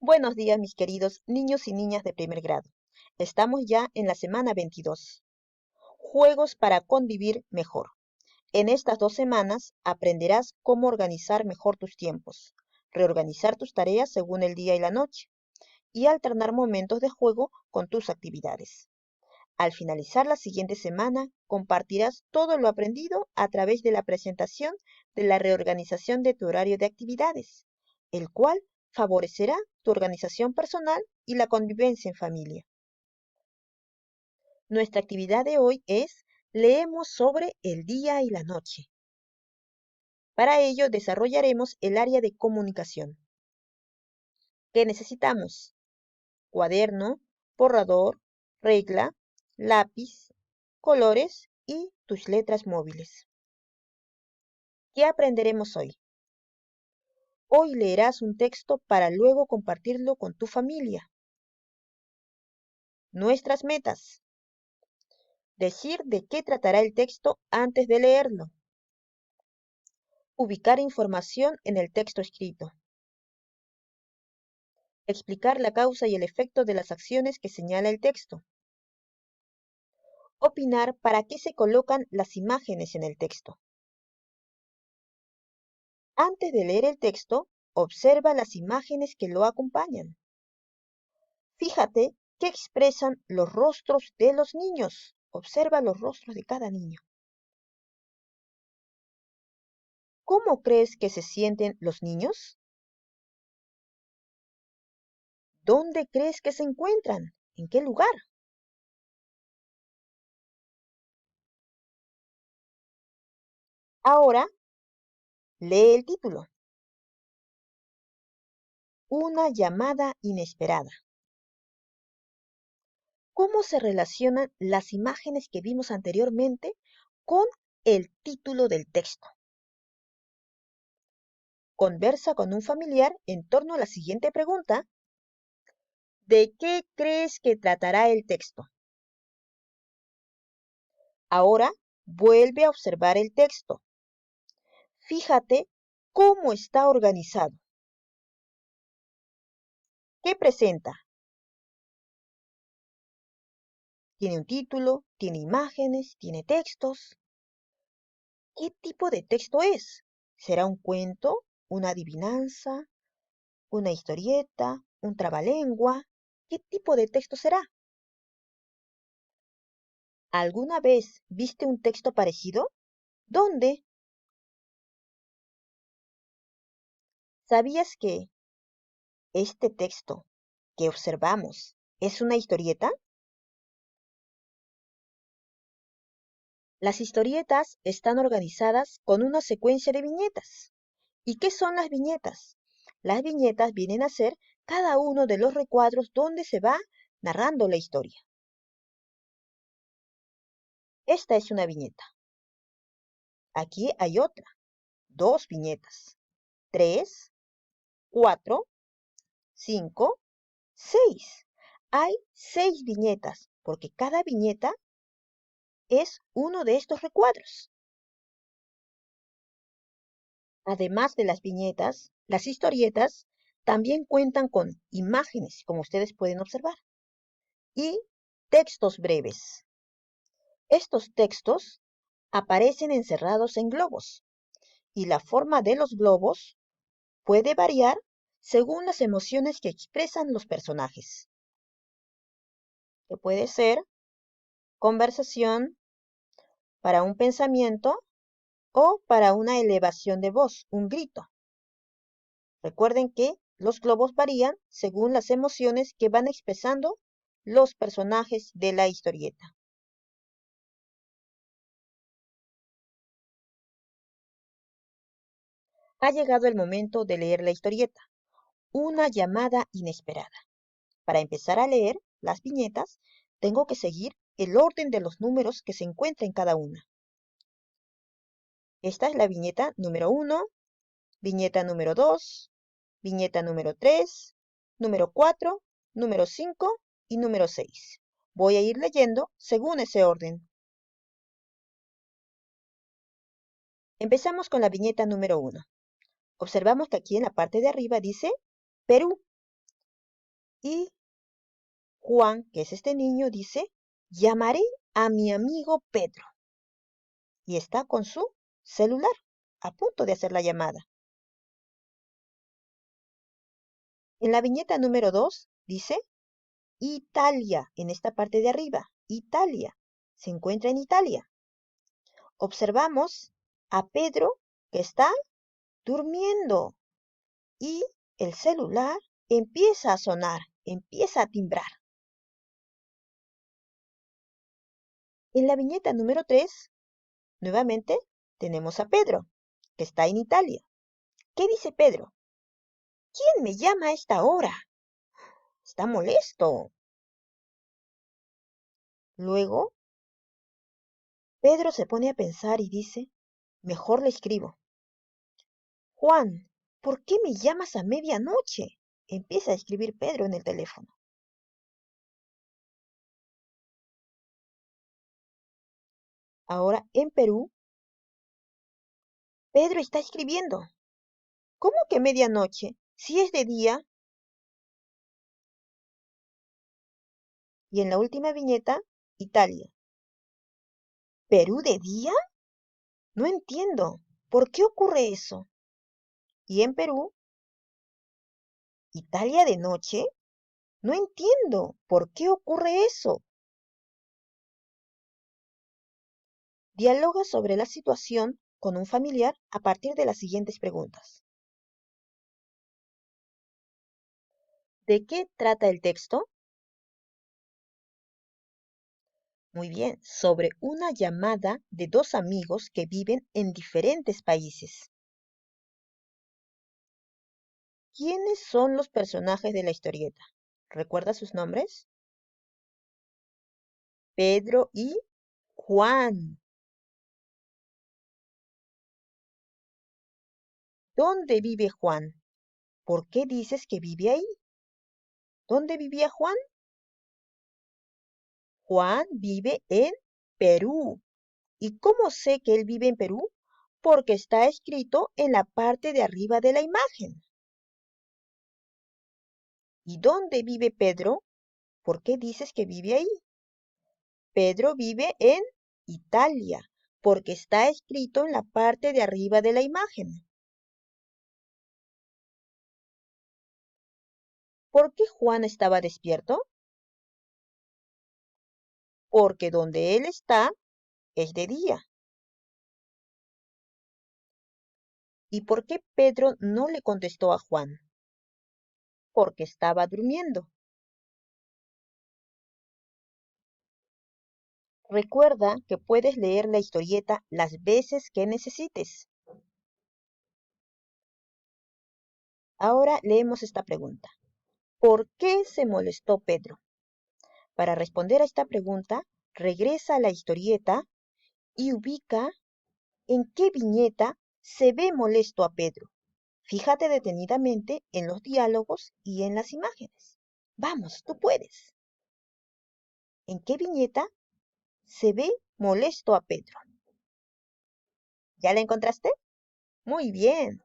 Buenos días, mis queridos niños y niñas de primer grado. Estamos ya en la semana 22. Juegos para convivir mejor. En estas 2 semanas aprenderás cómo organizar mejor tus tiempos, reorganizar tus tareas según el día y la noche, y alternar momentos de juego con tus actividades. Al finalizar la siguiente semana, compartirás todo lo aprendido a través de la presentación de la reorganización de tu horario de actividades, el cual favorecerá tu organización personal y la convivencia en familia. Nuestra actividad de hoy es leemos sobre el día y la noche. Para ello desarrollaremos el área de comunicación. ¿Qué necesitamos? Cuaderno, borrador, regla, lápiz, colores y tus letras móviles. ¿Qué aprenderemos hoy? Hoy leerás un texto para luego compartirlo con tu familia. Nuestras metas. Decir de qué tratará el texto antes de leerlo. Ubicar información en el texto escrito. Explicar la causa y el efecto de las acciones que señala el texto. Opinar para qué se colocan las imágenes en el texto. Antes de leer el texto, observa las imágenes que lo acompañan. Fíjate qué expresan los rostros de los niños. Observa los rostros de cada niño. ¿Cómo crees que se sienten los niños? ¿Dónde crees que se encuentran? ¿En qué lugar? Ahora, lee el título. Una llamada inesperada. ¿Cómo se relacionan las imágenes que vimos anteriormente con el título del texto? Conversa con un familiar en torno a la siguiente pregunta. ¿De qué crees que tratará el texto? Ahora, vuelve a observar el texto. Fíjate cómo está organizado. ¿Qué presenta? Tiene un título, tiene imágenes, tiene textos. ¿Qué tipo de texto es? ¿Será un cuento, una adivinanza, una historieta, un trabalengua? ¿Qué tipo de texto será? ¿Alguna vez viste un texto parecido? ¿Dónde? ¿Sabías que este texto que observamos es una historieta? Las historietas están organizadas con una secuencia de viñetas. ¿Y qué son las viñetas? Las viñetas vienen a ser cada uno de los recuadros donde se va narrando la historia. Esta es una viñeta. Aquí hay otra, 2 viñetas, 3, 4, 5, 6. Hay 6 viñetas, porque cada viñeta es uno de estos recuadros. Además de las viñetas, las historietas también cuentan con imágenes, como ustedes pueden observar, y textos breves. Estos textos aparecen encerrados en globos, y la forma de los globos puede variar según las emociones que expresan los personajes, que puede ser conversación, para un pensamiento o para una elevación de voz, un grito. Recuerden que los globos varían según las emociones que van expresando los personajes de la historieta. Ha llegado el momento de leer la historieta, una llamada inesperada. Para empezar a leer las viñetas, tengo que seguir el orden de los números que se encuentran en cada una. Esta es la viñeta número 1, viñeta número 2, viñeta número 3, número 4, número 5 y número 6. Voy a ir leyendo según ese orden. Empezamos con la viñeta número 1. Observamos que aquí en la parte de arriba dice Perú. Y Juan, que es este niño, dice, llamaré a mi amigo Pedro. Y está con su celular, a punto de hacer la llamada. En la viñeta número 2 dice, Italia, en esta parte de arriba, Italia, se encuentra en Italia. Observamos a Pedro que está durmiendo y el celular empieza a sonar, empieza a timbrar. En la viñeta número 3, nuevamente, tenemos a Pedro, que está en Italia. ¿Qué dice Pedro? ¿Quién me llama a esta hora? Está molesto. Luego, Pedro se pone a pensar y dice, mejor le escribo. Juan, ¿por qué me llamas a medianoche? Empieza a escribir Pedro en el teléfono. Ahora, en Perú, Pedro está escribiendo. ¿Cómo que medianoche? Si es de día. Y en la última viñeta, Italia. ¿Perú de día? No entiendo. ¿Por qué ocurre eso? Y en Perú, ¿Italia de noche? No entiendo. ¿Por qué ocurre eso? Dialoga sobre la situación con un familiar a partir de las siguientes preguntas. ¿De qué trata el texto? Muy bien, sobre una llamada de dos amigos que viven en diferentes países. ¿Quiénes son los personajes de la historieta? ¿Recuerda sus nombres? Pedro y Juan. ¿Dónde vive Juan? ¿Por qué dices que vive ahí? ¿Dónde vivía Juan? Juan vive en Perú. ¿Y cómo sé que él vive en Perú? Porque está escrito en la parte de arriba de la imagen. ¿Y dónde vive Pedro? ¿Por qué dices que vive ahí? Pedro vive en Italia, porque está escrito en la parte de arriba de la imagen. ¿Por qué Juan estaba despierto? Porque donde él está es de día. ¿Y por qué Pedro no le contestó a Juan? Porque estaba durmiendo. Recuerda que puedes leer la historieta las veces que necesites. Ahora leemos esta pregunta. ¿Por qué se molestó Pedro? Para responder a esta pregunta, regresa a la historieta y ubica en qué viñeta se ve molesto a Pedro. Fíjate detenidamente en los diálogos y en las imágenes. Vamos, tú puedes. ¿En qué viñeta se ve molesto a Pedro? ¿Ya la encontraste? Muy bien.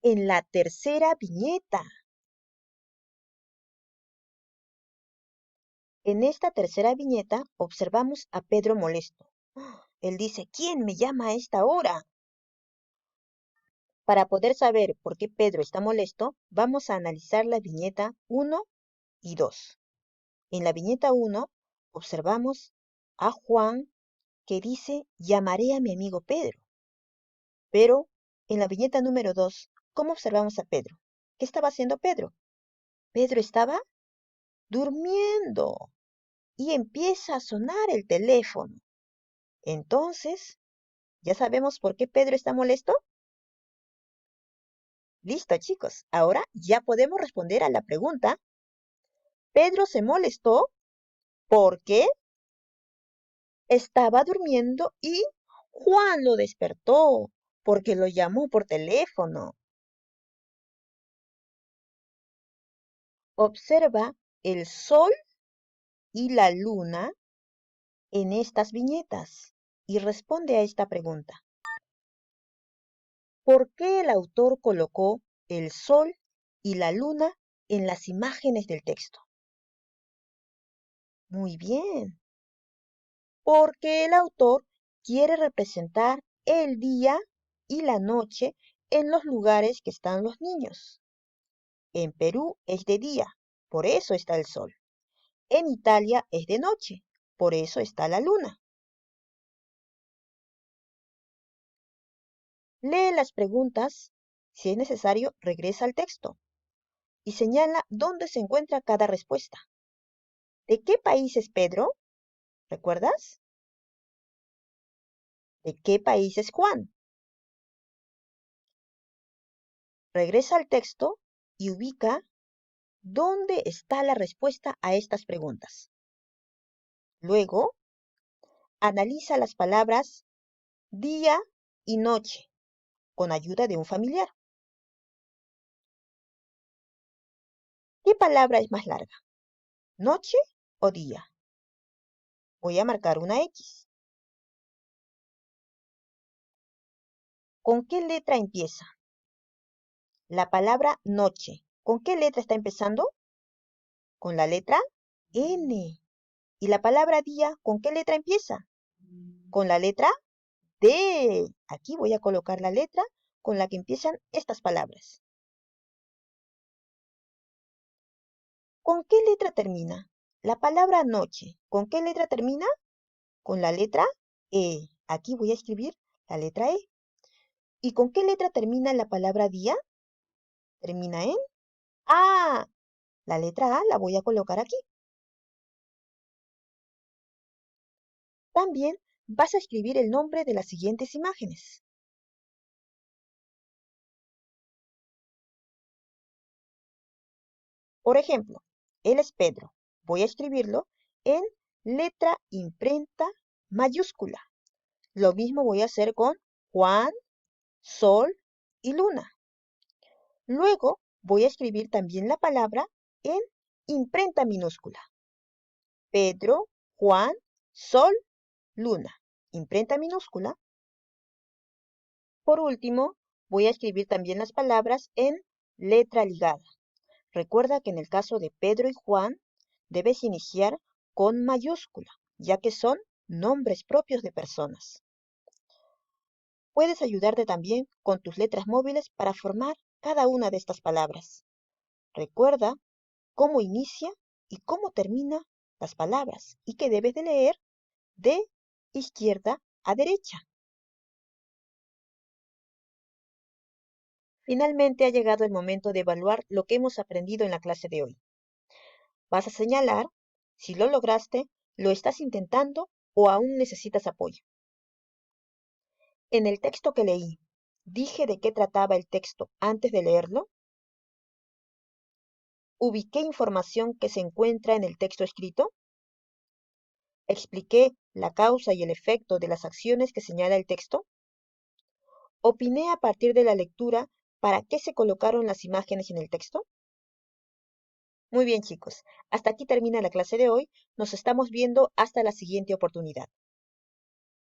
En la tercera viñeta. En esta tercera viñeta observamos a Pedro molesto. Él dice, ¿quién me llama a esta hora? Para poder saber por qué Pedro está molesto, vamos a analizar la viñeta 1 y 2. En la viñeta 1 observamos a Juan que dice, llamaré a mi amigo Pedro. Pero en la viñeta número 2, ¿cómo observamos a Pedro? ¿Qué estaba haciendo Pedro? Pedro estaba durmiendo y empieza a sonar el teléfono. Entonces, ¿ya sabemos por qué Pedro está molesto? Listo, chicos. Ahora ya podemos responder a la pregunta. Pedro se molestó porque estaba durmiendo y Juan lo despertó porque lo llamó por teléfono. Observa el sol y la luna en estas viñetas y responde a esta pregunta. ¿Por qué el autor colocó el sol y la luna en las imágenes del texto? Muy bien, porque el autor quiere representar el día y la noche en los lugares que están los niños. En Perú es de día, por eso está el sol. En Italia es de noche, por eso está la luna. Lee las preguntas, si es necesario, regresa al texto y señala dónde se encuentra cada respuesta. ¿De qué país es Pedro? ¿Recuerdas? ¿De qué país es Juan? Regresa al texto y ubica dónde está la respuesta a estas preguntas. Luego, analiza las palabras día y noche con ayuda de un familiar. ¿Qué palabra es más larga? ¿Noche o día? Voy a marcar una X. ¿Con qué letra empieza? La palabra noche. ¿Con qué letra está empezando? Con la letra N. ¿Y la palabra día con qué letra empieza? Con la letra D. Aquí voy a colocar la letra con la que empiezan estas palabras. ¿Con qué letra termina? La palabra noche. ¿Con qué letra termina? Con la letra E. Aquí voy a escribir la letra E. ¿Y con qué letra termina la palabra día? Termina en A. La letra A la voy a colocar aquí. También vas a escribir el nombre de las siguientes imágenes. Por ejemplo, él es Pedro. Voy a escribirlo en letra imprenta mayúscula. Lo mismo voy a hacer con Juan, Sol y Luna. Luego voy a escribir también la palabra en imprenta minúscula. Pedro, Juan, Sol, Luna. Imprenta minúscula. Por último, voy a escribir también las palabras en letra ligada. Recuerda que en el caso de Pedro y Juan, debes iniciar con mayúscula, ya que son nombres propios de personas. Puedes ayudarte también con tus letras móviles para formar cada una de estas palabras. Recuerda cómo inicia y cómo termina las palabras y que debes de leer de izquierda a derecha. Finalmente ha llegado el momento de evaluar lo que hemos aprendido en la clase de hoy. Vas a señalar si lo lograste, lo estás intentando o aún necesitas apoyo. En el texto que leí, ¿dije de qué trataba el texto antes de leerlo? ¿Ubiqué información que se encuentra en el texto escrito? ¿Expliqué la causa y el efecto de las acciones que señala el texto? ¿Opiné a partir de la lectura para qué se colocaron las imágenes en el texto? Muy bien, chicos. Hasta aquí termina la clase de hoy. Nos estamos viendo hasta la siguiente oportunidad.